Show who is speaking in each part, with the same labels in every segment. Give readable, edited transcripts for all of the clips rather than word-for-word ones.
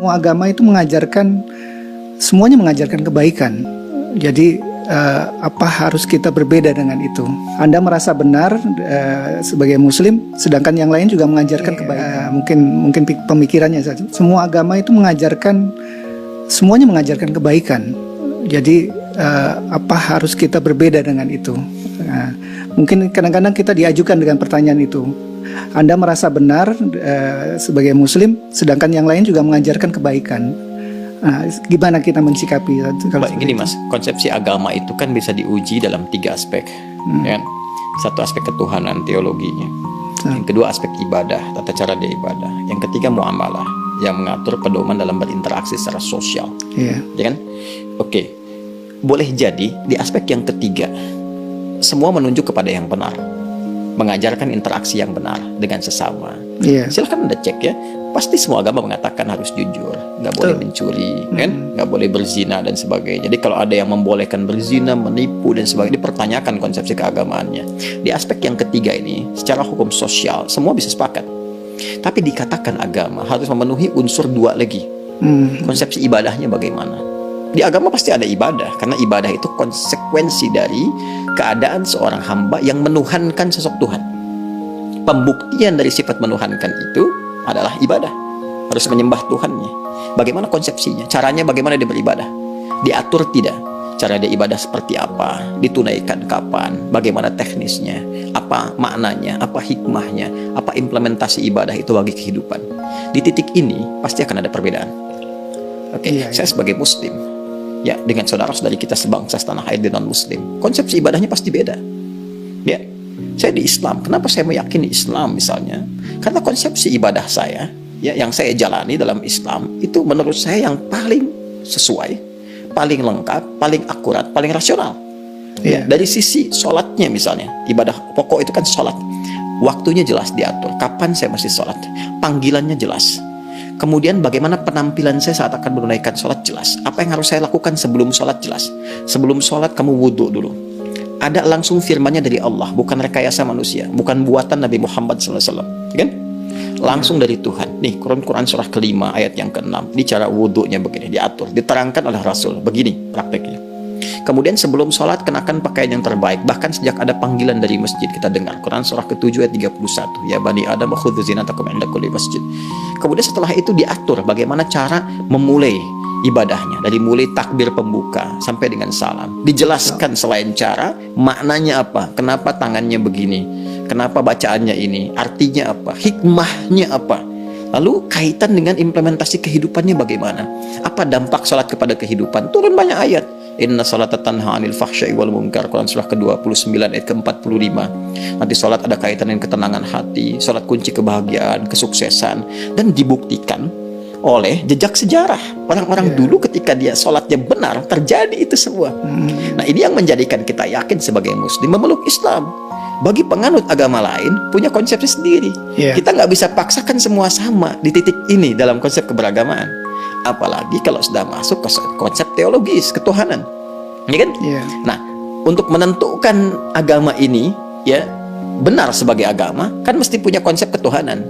Speaker 1: Semua agama itu semuanya mengajarkan kebaikan. Jadi apa harus kita berbeda dengan itu? Anda merasa benar sebagai Muslim, sedangkan yang lain juga mengajarkan kebaikan. Mungkin pemikirannya saja. Semua agama itu semuanya mengajarkan kebaikan. Jadi apa harus kita berbeda dengan itu? Mungkin kadang-kadang kita diajukan dengan pertanyaan itu. Anda merasa benar sebagai Muslim, sedangkan yang lain juga mengajarkan kebaikan. Gimana kita mensikapi?
Speaker 2: Kalau gini Mas, konsepsi agama itu kan bisa diuji dalam 3 aspek. Ya. Satu aspek ketuhanan, teologinya. Yang kedua aspek ibadah, tata cara dia ibadah. Yang ketiga muamalah, yang mengatur pedoman dalam berinteraksi secara sosial. Ya kan? Oke. Boleh jadi di aspek yang ketiga semua menunjuk kepada yang benar, mengajarkan interaksi yang benar dengan sesama. Silahkan Anda cek ya. Pasti semua agama mengatakan harus jujur, nggak boleh mencuri, kan, nggak boleh berzina dan sebagainya. Jadi kalau ada yang membolehkan berzina, menipu dan sebagainya, dipertanyakan konsepsi keagamaannya. Di aspek yang ketiga ini, secara hukum sosial semua bisa sepakat. Tapi dikatakan agama harus memenuhi unsur 2 lagi. Konsepsi ibadahnya bagaimana? Di agama pasti ada ibadah, karena ibadah itu konsekuensi dari keadaan seorang hamba yang menuhankan sosok Tuhan. Pembuktian dari sifat menuhankan itu adalah ibadah, harus menyembah Tuhannya. Bagaimana konsepsinya? Caranya bagaimana dia beribadah? Diatur tidak? Cara dia ibadah seperti apa? Ditunaikan kapan? Bagaimana teknisnya? Apa maknanya? Apa hikmahnya? Apa implementasi ibadah itu bagi kehidupan? Di titik ini pasti akan ada perbedaan. Saya sebagai Muslim, ya, dengan saudara-saudari kita sebangsa setanah air dan non-Muslim, konsepsi ibadahnya pasti beda. Ya, saya di Islam. Kenapa saya meyakini Islam misalnya? Karena konsepsi ibadah saya, ya, yang saya jalani dalam Islam itu menurut saya yang paling sesuai, paling lengkap, paling akurat, paling rasional. Ya, dari sisi sholatnya misalnya, ibadah pokok itu kan sholat. Waktunya jelas diatur. Kapan saya mesti sholat? Panggilannya jelas. Kemudian bagaimana penampilan saya saat akan menunaikan sholat jelas. Apa yang harus saya lakukan sebelum sholat jelas. Sebelum sholat kamu wudhu dulu. Ada langsung firmannya dari Allah, bukan rekayasa manusia, bukan buatan Nabi Muhammad SAW, kan? Langsung dari Tuhan. Nih, Quran surah ke-5 ayat yang ke-6. Di cara wudhunya begini, diatur, diterangkan oleh Rasul. Begini prakteknya. Kemudian sebelum sholat kenakan pakaian yang terbaik. Bahkan sejak ada panggilan dari masjid kita dengar. Quran surah ke-7 ayat 31. Ya bani Adam khudzu zinatakum inda kulli masjid. Kemudian setelah itu diatur bagaimana cara memulai ibadahnya, dari mulai takbir pembuka sampai dengan salam. Dijelaskan selain cara, maknanya apa, kenapa tangannya begini, kenapa bacaannya ini, artinya apa, hikmahnya apa. Lalu kaitan dengan implementasi kehidupannya bagaimana, apa dampak sholat kepada kehidupan. Turun banyak ayat. Inna sholata tanha 'anil fahsya'i wal munkar, Quran surah ke-29 ayat ke-45. Nanti sholat ada kaitan dengan ketenangan hati, sholat kunci kebahagiaan, kesuksesan, dan dibuktikan oleh jejak sejarah orang-orang dulu ketika dia sholatnya benar, terjadi itu semua. Nah, ini yang menjadikan kita yakin sebagai Muslim memeluk Islam. Bagi penganut agama lain punya konsepsi sendiri. Kita nggak bisa paksakan semua sama di titik ini dalam konsep keberagamaan. Apalagi kalau sudah masuk ke konsep teologis ketuhanan, ya kan? Nah, untuk menentukan agama ini ya benar sebagai agama kan mesti punya konsep ketuhanan.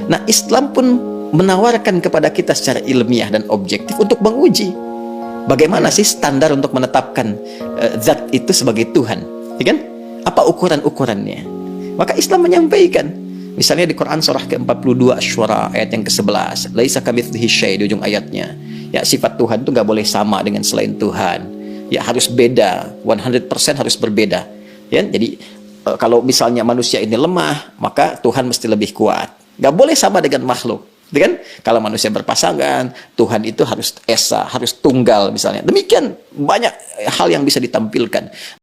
Speaker 2: Nah, Islam pun menawarkan kepada kita secara ilmiah dan objektif untuk menguji bagaimana sih standar untuk menetapkan zat itu sebagai Tuhan, ya kan? Apa ukuran-ukurannya? Maka Islam menyampaikan, misalnya di Quran surah ke-42 Asy-Syura ayat yang ke-11, laisa kamitslihi syai' di ujung ayatnya. Ya, sifat Tuhan itu nggak boleh sama dengan selain Tuhan. Ya, harus beda, 100% harus berbeda. Ya, jadi kalau misalnya manusia ini lemah, maka Tuhan mesti lebih kuat. Nggak boleh sama dengan makhluk. Kan? Kalau manusia berpasangan, Tuhan itu harus esa, harus tunggal misalnya. Demikian banyak hal yang bisa ditampilkan.